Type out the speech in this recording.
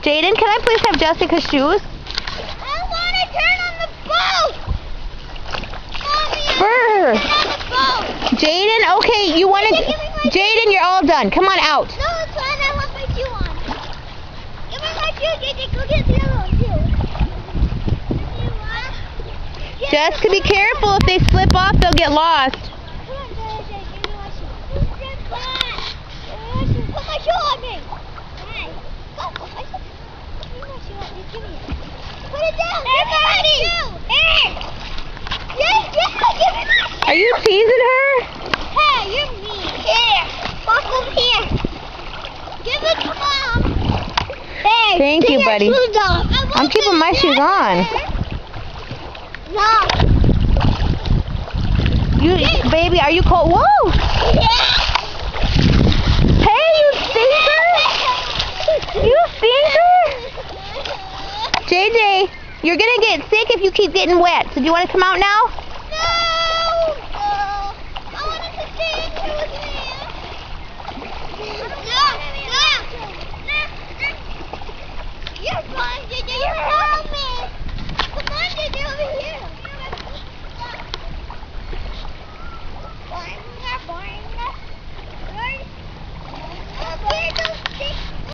Jaden, can I please have Jessica's shoes? I want to turn on the boat! Mommy, Brr. turn on the boat! Jaden, okay, you want to... Jaden, you're all done. Come on out. No, it's fine. I want my shoe on. Give me my shoe, JJ. Go get the other one, too. Jessica, be careful. If they slip off, they'll get lost. Come on, JJ. Give me my shoe. Slip back. Put my shoe on me. Hey. Go. Put my shoe. Give me my shoe on me. Give me it. Put it down. Give me my shoe. Here. JJ, give me my shoe. Are you teasing her? Hey, you're mean. Here. Walk over here. Give it to Mom. Hey. Thank you, buddy. Shoes off. I'm keeping my shoes on. No. You, baby, are you cold? Whoa! Hey, you stinker! You stinker! JJ, you're gonna get sick if you keep getting wet. So do you want to come out now? No.